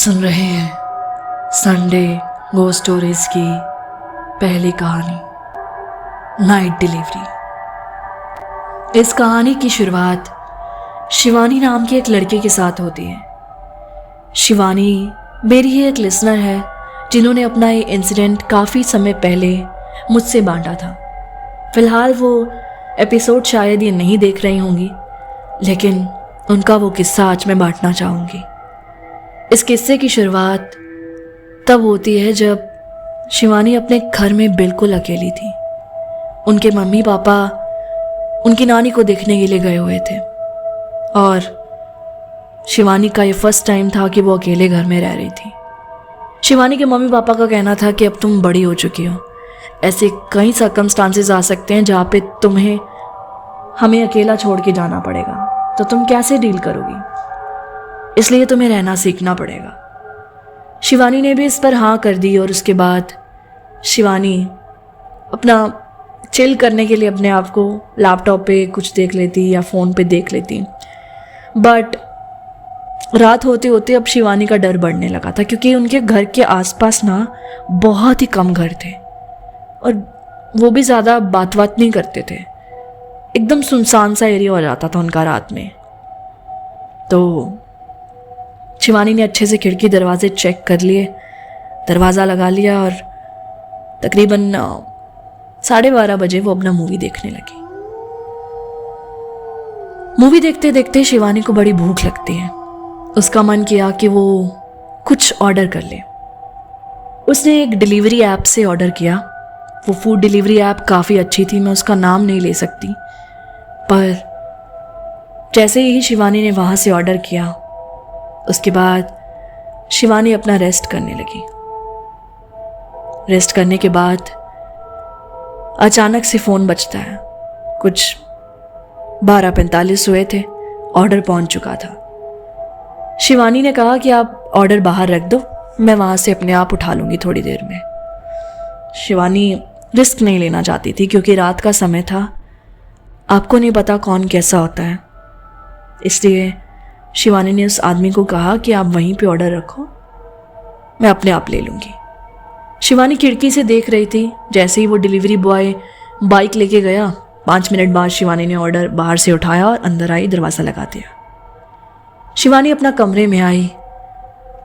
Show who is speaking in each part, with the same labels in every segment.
Speaker 1: सुन रहे हैं संडे गो स्टोरीज की पहली कहानी नाइट डिलीवरी। इस कहानी की शुरुआत शिवानी नाम के एक लड़के के साथ होती है। शिवानी मेरी ही एक लिसनर है जिन्होंने अपना ये इंसिडेंट काफ़ी समय पहले मुझसे बांटा था। फिलहाल वो एपिसोड शायद ये नहीं देख रही होंगी, लेकिन उनका वो किस्सा आज मैं बांटना चाहूँगी। इस किस्से की शुरुआत तब होती है जब शिवानी अपने घर में बिल्कुल अकेली थी। उनके मम्मी पापा उनकी नानी को देखने के लिए गए हुए थे और शिवानी का ये फर्स्ट टाइम था कि वो अकेले घर में रह रही थी। शिवानी के मम्मी पापा का कहना था कि अब तुम बड़ी हो चुकी हो, ऐसे कई सर्कमस्टांसेस आ सकते हैं जहाँ पे तुम्हें हमें अकेला छोड़ के जाना पड़ेगा, तो तुम कैसे डील करोगी, इसलिए तुम्हें रहना सीखना पड़ेगा। शिवानी ने भी इस पर हाँ कर दी और उसके बाद शिवानी अपना चिल करने के लिए अपने आप को लैपटॉप पे कुछ देख लेती या फ़ोन पे देख लेती। बट रात होते होते अब शिवानी का डर बढ़ने लगा था, क्योंकि उनके घर के आसपास ना बहुत ही कम घर थे और वो भी ज़्यादा बात नहीं करते थे। एकदम सुनसान सा एरिया हो जाता था उनका रात में। तो शिवानी ने अच्छे से खिड़की दरवाजे चेक कर लिए, दरवाज़ा लगा लिया और तकरीबन 12:30 बजे वो अपना मूवी देखने लगी। मूवी देखते देखते शिवानी को बड़ी भूख लगती है। उसका मन किया कि वो कुछ ऑर्डर कर ले। उसने एक डिलीवरी ऐप से ऑर्डर किया। वो फूड डिलीवरी ऐप काफ़ी अच्छी थी, मैं उसका नाम नहीं ले सकती, पर जैसे ही शिवानी ने वहाँ से ऑर्डर किया उसके बाद शिवानी अपना रेस्ट करने लगी। रेस्ट करने के बाद अचानक से फ़ोन बजता है। कुछ 12:45 हुए थे, ऑर्डर पहुंच चुका था। शिवानी ने कहा कि आप ऑर्डर बाहर रख दो, मैं वहाँ से अपने आप उठा लूँगी थोड़ी देर में। शिवानी रिस्क नहीं लेना चाहती थी क्योंकि रात का समय था, आपको नहीं पता कौन कैसा होता है, इसलिए शिवानी ने उस आदमी को कहा कि आप वहीं पे ऑर्डर रखो, मैं अपने आप ले लूँगी। शिवानी खिड़की से देख रही थी। जैसे ही वो डिलीवरी बॉय बाइक लेके गया, 5 मिनट बाद शिवानी ने ऑर्डर बाहर से उठाया और अंदर आई, दरवाज़ा लगा दिया। शिवानी अपना कमरे में आई,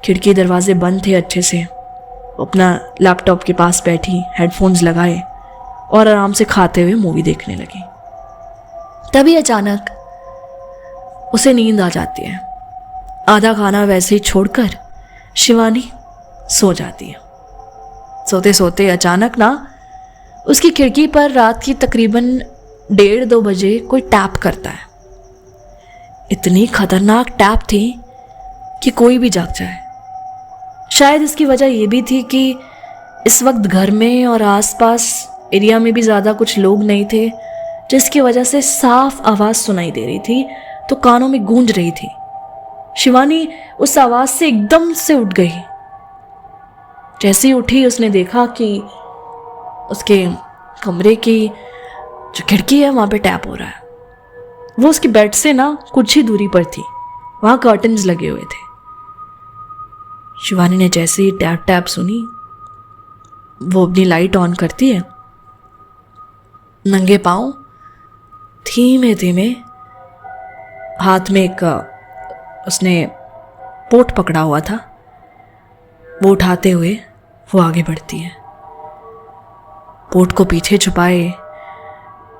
Speaker 1: खिड़की दरवाजे बंद थे अच्छे से। अपना लैपटॉप के पास बैठी, हेडफोन्स लगाए और आराम से खाते हुए मूवी देखने लगी। तभी अचानक उसे नींद आ जाती है। आधा खाना वैसे ही छोड़कर शिवानी सो जाती है। सोते सोते अचानक ना उसकी खिड़की पर रात की तकरीबन 1:30-2 बजे कोई टैप करता है। इतनी खतरनाक टैप थी कि कोई भी जाग जाए। शायद इसकी वजह यह भी थी कि इस वक्त घर में और आसपास एरिया में भी ज़्यादा कुछ लोग नहीं थे, जिसकी वजह से साफ आवाज़ सुनाई दे रही थी, तो कानों में गूंज रही थी। शिवानी उस आवाज़ से एकदम से उठ गई। जैसे ही उठी उसने देखा कि उसके कमरे की जो खिड़की है वहाँ पे टैप हो रहा है। वो उसके बेड से ना कुछ ही दूरी पर थी, वहाँ कर्टन्स लगे हुए थे। शिवानी ने जैसे ही टैप टैप सुनी, वो अपनी लाइट ऑन करती है। नंगे पाँव धीमे धीमे हाथ में एक उसने पोट पकड़ा हुआ था, वो उठाते हुए वो आगे बढ़ती है। पोट को पीछे छुपाए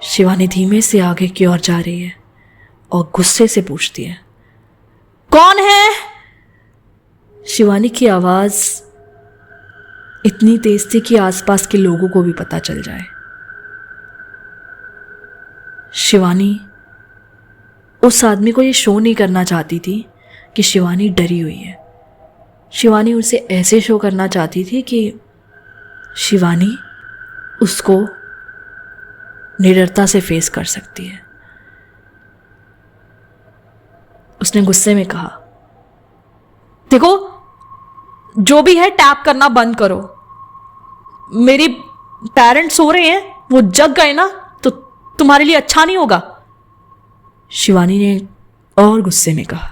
Speaker 1: शिवानी धीमे से आगे की ओर जा रही है और गुस्से से पूछती है, कौन है? शिवानी की आवाज़ इतनी तेज थी कि आसपास के लोगों को भी पता चल जाए। शिवानी उस आदमी को ये शो नहीं करना चाहती थी कि शिवानी डरी हुई है। शिवानी उसे ऐसे शो करना चाहती थी कि शिवानी उसको निडरता से फेस कर सकती है। उसने गुस्से में कहा, देखो, जो भी है टैप करना बंद करो। मेरे पेरेंट्स सो रहे हैं, वो जग गए ना तो तुम्हारे लिए अच्छा नहीं होगा। शिवानी ने और गुस्से में कहा,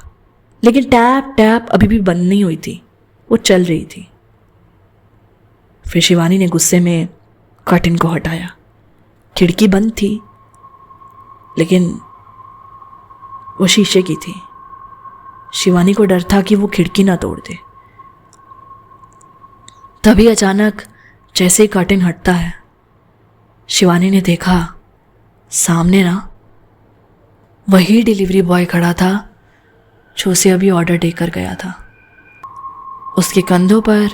Speaker 1: लेकिन टैप टैप अभी भी बंद नहीं हुई थी। वो चल रही थी। फिर शिवानी ने गुस्से में कर्टन को हटाया। खिड़की बंद थी, लेकिन वो शीशे की थी। शिवानी को डर था कि वो खिड़की ना तोड़ दे। तभी अचानक जैसे ही कर्टन हटता है, शिवानी ने देखा सामने ना वही डिलीवरी बॉय खड़ा था जो उसे अभी ऑर्डर देकर गया था। उसके कंधों पर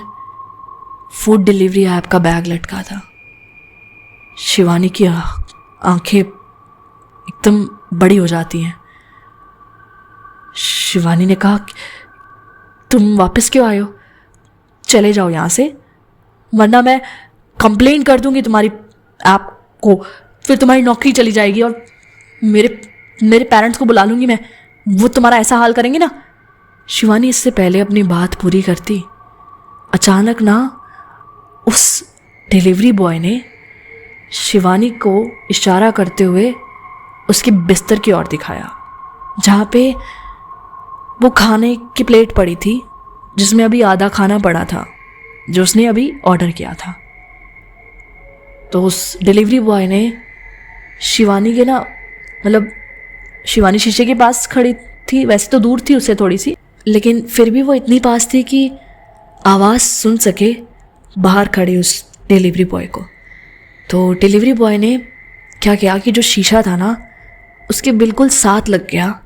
Speaker 1: फूड डिलीवरी ऐप का बैग लटका था। शिवानी की आंखें एकदम बड़ी हो जाती हैं। शिवानी ने कहा, तुम वापस क्यों आए हो? चले जाओ यहाँ से, वरना मैं कंप्लेंट कर दूंगी तुम्हारी ऐप को। फिर तुम्हारी नौकरी चली जाएगी और मेरे पेरेंट्स को बुला लूंगी मैं, वो तुम्हारा ऐसा हाल करेंगे ना। शिवानी इससे पहले अपनी बात पूरी करती, अचानक ना उस डिलीवरी बॉय ने शिवानी को इशारा करते हुए उसके बिस्तर की ओर दिखाया, जहाँ पे वो खाने की प्लेट पड़ी थी, जिसमें अभी आधा खाना पड़ा था जो उसने अभी ऑर्डर किया था। तो उस डिलीवरी बॉय ने शिवानी के ना, मतलब शिवानी शीशे के पास खड़ी थी, वैसे तो दूर थी उससे थोड़ी सी, लेकिन फिर भी वो इतनी पास थी कि आवाज़ सुन सके बाहर खड़े उस डिलीवरी बॉय को। तो डिलीवरी बॉय ने क्या किया कि जो शीशा था ना उसके बिल्कुल साथ लग गया।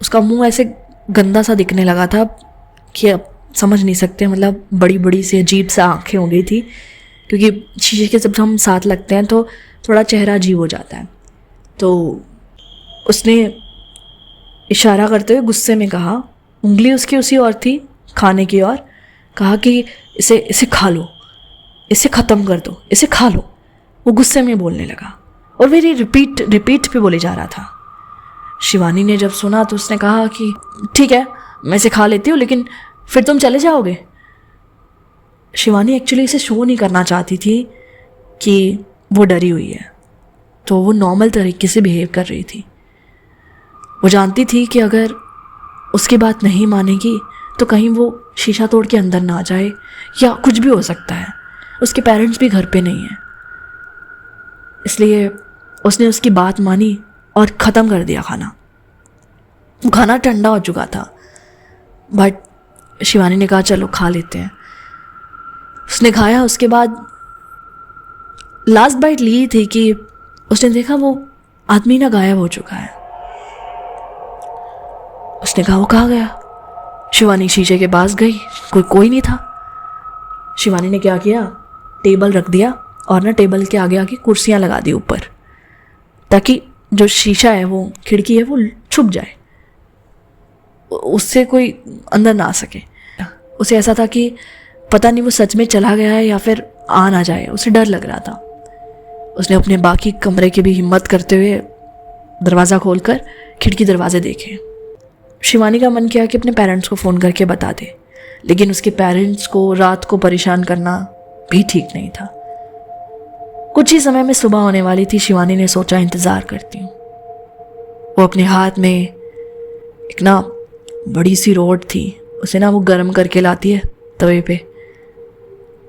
Speaker 1: उसका मुंह ऐसे गंदा सा दिखने लगा था कि अब समझ नहीं सकते, मतलब बड़ी बड़ी सी अजीब सा आंखें हो गई थी, क्योंकि शीशे के जब हम साथ लगते हैं तो थोड़ा चेहरा अजीब हो जाता है। तो उसने इशारा करते हुए गुस्से में कहा, उंगली उसकी उसी ओर थी, खाने की ओर, कहा कि इसे खा लो, इसे ख़त्म कर दो, इसे खा लो। वो गुस्से में बोलने लगा और मेरी रिपीट पे बोले जा रहा था। शिवानी ने जब सुना तो उसने कहा कि ठीक है, मैं इसे खा लेती हूँ, लेकिन फिर तुम चले जाओगे। शिवानी एक्चुअली इसे शो नहीं करना चाहती थी कि वो डरी हुई है, तो वो नॉर्मल तरीके से बिहेव कर रही थी। वो जानती थी कि अगर उसकी बात नहीं मानेगी तो कहीं वो शीशा तोड़ के अंदर ना आ जाए, या कुछ भी हो सकता है। उसके पेरेंट्स भी घर पे नहीं हैं, इसलिए उसने उसकी बात मानी और ख़त्म कर दिया खाना। वो खाना ठंडा हो चुका था, बट शिवानी ने कहा चलो खा लेते हैं। उसने खाया। उसके बाद लास्ट बाइट ली थी कि उसने देखा वो आदमी ना गायब हो चुका है। उसने कहा वो कहाँ गया? शिवानी शीशे के पास गई, कोई नहीं था। शिवानी ने क्या किया, टेबल रख दिया और ना टेबल के आगे आगे कुर्सियाँ लगा दी ऊपर, ताकि जो शीशा है, वो खिड़की है, वो छुप जाए, उससे कोई अंदर ना आ सके। उसे ऐसा था कि पता नहीं वो सच में चला गया है या फिर आ ना जाए, उसे डर लग रहा था। उसने अपने बाकी कमरे की भी हिम्मत करते हुए दरवाज़ा खोलकर खिड़की दरवाजे देखे। शिवानी का मन किया कि अपने पेरेंट्स को फ़ोन करके बता दे, लेकिन उसके पेरेंट्स को रात को परेशान करना भी ठीक नहीं था। कुछ ही समय में सुबह होने वाली थी। शिवानी ने सोचा इंतज़ार करती हूँ। वो अपने हाथ में एक ना बड़ी सी रोड थी, उसे ना वो गर्म करके लाती है तवे पे।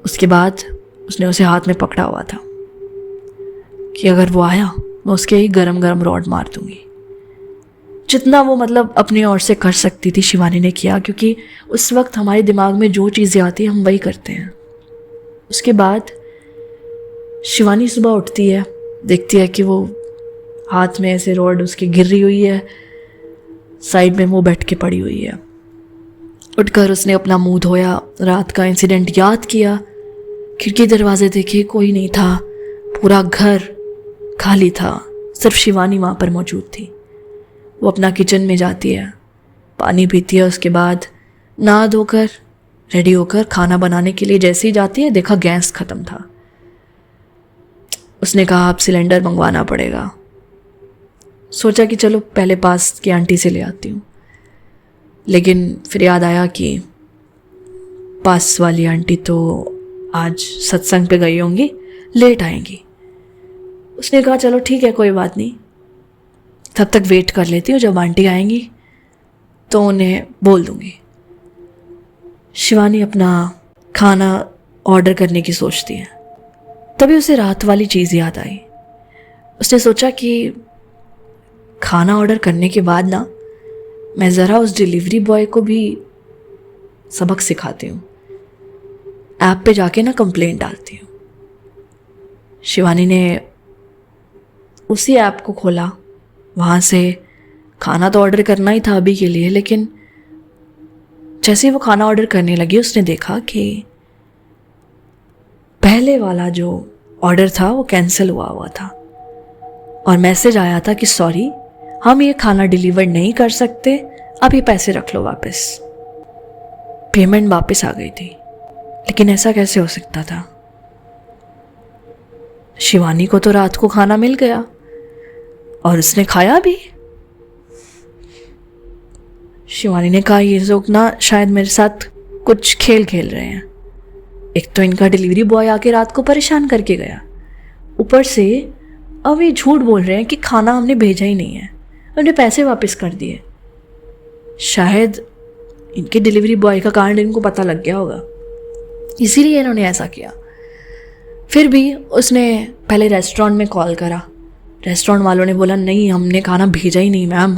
Speaker 1: उसके बाद उसने उसे हाथ में पकड़ा हुआ था कि अगर वो आया मैं उसके ही गरम गरम रॉड मार दूंगी। जितना वो मतलब अपनी ओर से कर सकती थी शिवानी ने किया, क्योंकि उस वक्त हमारे दिमाग में जो चीज़ें आती हैं हम वही करते हैं। उसके बाद शिवानी सुबह उठती है, देखती है कि वो हाथ में ऐसे रॉड उसकी गिर रही हुई है, साइड में वो बैठ के पड़ी हुई है। उठकर उसने अपना मुंह धोया, रात का इंसिडेंट याद किया, खिड़की दरवाजे देखे, कोई नहीं था, पूरा घर खाली था, सिर्फ शिवानी वहाँ पर मौजूद थी। वो अपना किचन में जाती है, पानी पीती है, उसके बाद नहा धोकर रेडी होकर खाना बनाने के लिए जैसे ही जाती है, देखा गैस ख़त्म था। उसने कहा अब सिलेंडर मंगवाना पड़ेगा। सोचा कि चलो पहले पास की आंटी से ले आती हूँ, लेकिन फिर याद आया कि पास वाली आंटी तो आज सत्संग पे गई होंगी, लेट आएंगी। उसने कहा चलो ठीक है, कोई बात नहीं, तब तक वेट कर लेती हूँ, जब आंटी आएंगी तो उन्हें बोल दूँगी। शिवानी अपना खाना ऑर्डर करने की सोचती है। तभी उसे रात वाली चीज़ याद आई। उसने सोचा कि खाना ऑर्डर करने के बाद ना मैं ज़रा उस डिलीवरी बॉय को भी सबक सिखाती हूँ, ऐप पे जाके ना कंप्लेंट डालती हूँ। शिवानी ने उसी ऐप को खोला। वहाँ से खाना तो ऑर्डर करना ही था अभी के लिए, लेकिन जैसे ही वो खाना ऑर्डर करने लगी उसने देखा कि पहले वाला जो ऑर्डर था वो कैंसिल हुआ था और मैसेज आया था कि सॉरी, हम ये खाना डिलीवर नहीं कर सकते, अब ये पैसे रख लो वापस। पेमेंट वापस आ गई थी, लेकिन ऐसा कैसे हो सकता था? शिवानी को तो रात को खाना मिल गया और उसने खाया भी। शिवानी ने कहा ये लोग ना शायद मेरे साथ कुछ खेल खेल रहे हैं। एक तो इनका डिलीवरी बॉय आके रात को परेशान करके गया, ऊपर से अब ये झूठ बोल रहे हैं कि खाना हमने भेजा ही नहीं है, हमने पैसे वापस कर दिए। शायद इनके डिलीवरी बॉय का कांड इनको पता लग गया होगा, इसीलिए इन्होंने ऐसा किया। फिर भी उसने पहले रेस्टोरेंट में कॉल करा। रेस्टोरेंट वालों ने बोला नहीं, हमने खाना भेजा ही नहीं मैम,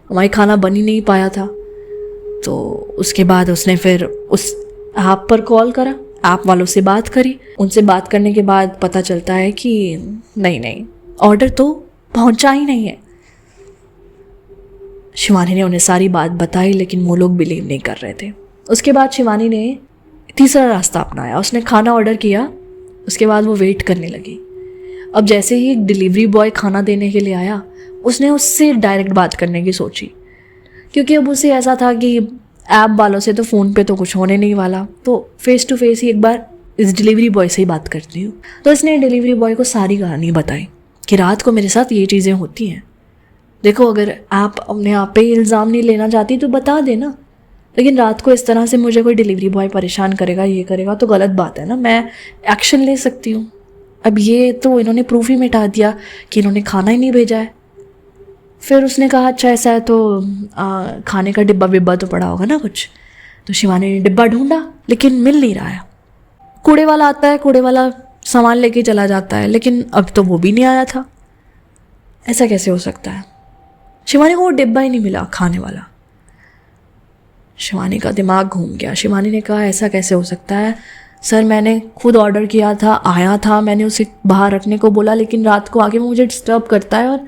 Speaker 1: हमारी खाना बन ही नहीं पाया था। तो उसके बाद उसने फिर उस ऐप पर कॉल करा, ऐप वालों से बात करी। उनसे बात करने के बाद पता चलता है कि नहीं, ऑर्डर तो पहुंचा ही नहीं है। शिवानी ने उन्हें सारी बात बताई, लेकिन वो लोग बिलीव नहीं कर रहे थे। उसके बाद शिवानी ने तीसरा रास्ता अपनाया। उसने खाना ऑर्डर किया, उसके बाद वो वेट करने लगी। अब जैसे ही एक डिलीवरी बॉय खाना देने के लिए आया, उसने उससे डायरेक्ट बात करने की सोची, क्योंकि अब उसे ऐसा था कि ऐप वालों से तो फ़ोन पे तो कुछ होने नहीं वाला, तो फेस टू फेस ही एक बार इस डिलीवरी बॉय से ही बात करती हूँ। तो इसने डिलीवरी बॉय को सारी कहानी बताई कि रात को मेरे साथ ये चीज़ें होती हैं। देखो, अगर आप अपने आप पे इल्ज़ाम नहीं लेना चाहती तो बता देना, लेकिन रात को इस तरह से मुझे कोई डिलीवरी बॉय परेशान करेगा, ये करेगा तो गलत बात है ना, मैं एक्शन ले सकती हूँ। अब ये तो इन्होंने प्रूफ ही मिटा दिया कि इन्होंने खाना ही नहीं भेजा है। फिर उसने कहा अच्छा ऐसा है तो खाने का डिब्बा विब्बा तो पड़ा होगा ना कुछ। तो शिवानी ने डिब्बा ढूंढा, लेकिन मिल नहीं रहा है। कूड़े वाला आता है, कूड़े वाला सामान लेके चला जाता है, लेकिन अब तो वो भी नहीं आया था। ऐसा कैसे हो सकता है? शिवानी को वो डिब्बा ही नहीं मिला खाने वाला। शिवानी का दिमाग घूम गया। शिवानी ने कहा ऐसा कैसे हो सकता है सर, मैंने खुद ऑर्डर किया था, आया था, मैंने उसे बाहर रखने को बोला, लेकिन रात को आके वो मुझे डिस्टर्ब करता है और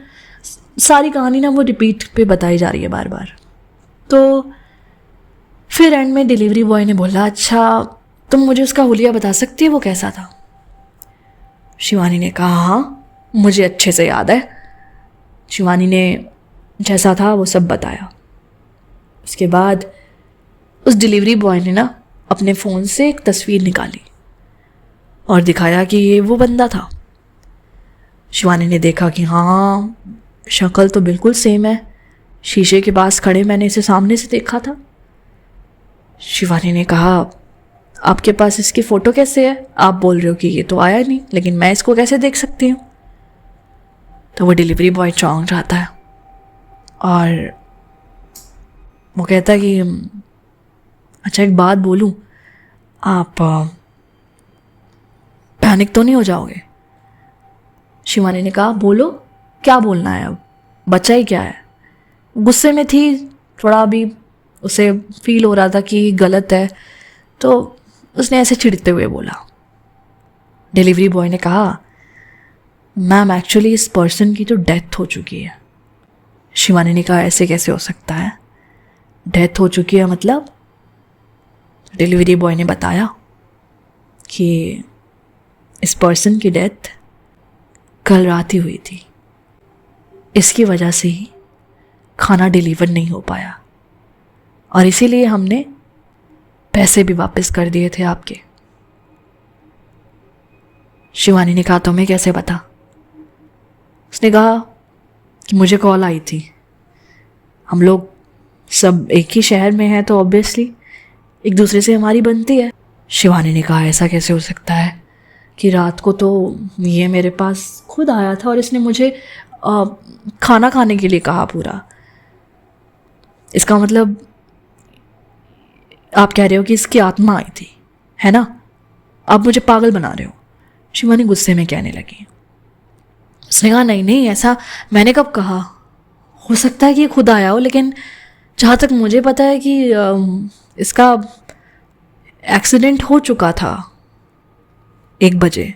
Speaker 1: सारी कहानी ना वो रिपीट पे बताई जा रही है बार बार। तो फिर एंड में डिलीवरी बॉय ने बोला अच्छा तुम मुझे उसका हुलिया बता सकती है वो कैसा था? शिवानी ने कहा हाँ, मुझे अच्छे से याद है। शिवानी ने जैसा था वो सब बताया। उसके बाद उस डिलीवरी बॉय ने ना अपने फ़ोन से एक तस्वीर निकाली और दिखाया कि ये वो बंदा था। शिवानी ने देखा कि हाँ, शक्ल तो बिल्कुल सेम है, शीशे के पास खड़े मैंने इसे सामने से देखा था। शिवानी ने कहा आपके पास इसकी फ़ोटो कैसे है? आप बोल रहे हो कि ये तो आया नहीं, लेकिन मैं इसको कैसे देख सकती हूँ? तो वो डिलीवरी बॉय चौंक जाता है और वो कहता है कि अच्छा एक बात बोलूं, आप पैनिक तो नहीं हो जाओगे? शिवानी ने कहा बोलो, क्या बोलना है, अब बच्चा ही क्या है। गुस्से में थी थोड़ा, अभी उसे फील हो रहा था कि गलत है, तो उसने ऐसे चिढ़ते हुए बोला। डिलीवरी बॉय ने कहा मैम एक्चुअली इस पर्सन की तो डेथ हो चुकी है। शिवानी ने कहा ऐसे कैसे हो सकता है, डेथ हो चुकी है मतलब? डिलीवरी बॉय ने बताया कि इस पर्सन की डेथ कल रात ही हुई थी, इसकी वजह से ही खाना डिलीवर नहीं हो पाया और इसीलिए हमने पैसे भी वापस कर दिए थे आपके। शिवानी ने कहा तुम्हें कैसे पता? उसने कहा कि मुझे कॉल आई थी, हम लोग सब एक ही शहर में हैं तो ऑब्वियसली एक दूसरे से हमारी बनती है। शिवानी ने कहा ऐसा कैसे हो सकता है कि रात को तो ये मेरे पास खुद आया था और इसने मुझे खाना खाने के लिए कहा पूरा। इसका मतलब आप कह रहे हो कि इसकी आत्मा आई थी, है ना? आप मुझे पागल बना रहे हो, शिवानी गुस्से में कहने लगी। उसने कहा नहीं नहीं, ऐसा मैंने कब कहा? हो सकता है कि ये खुद आया हो, लेकिन जहाँ तक मुझे पता है कि इसका एक्सीडेंट हो चुका था 1 बजे।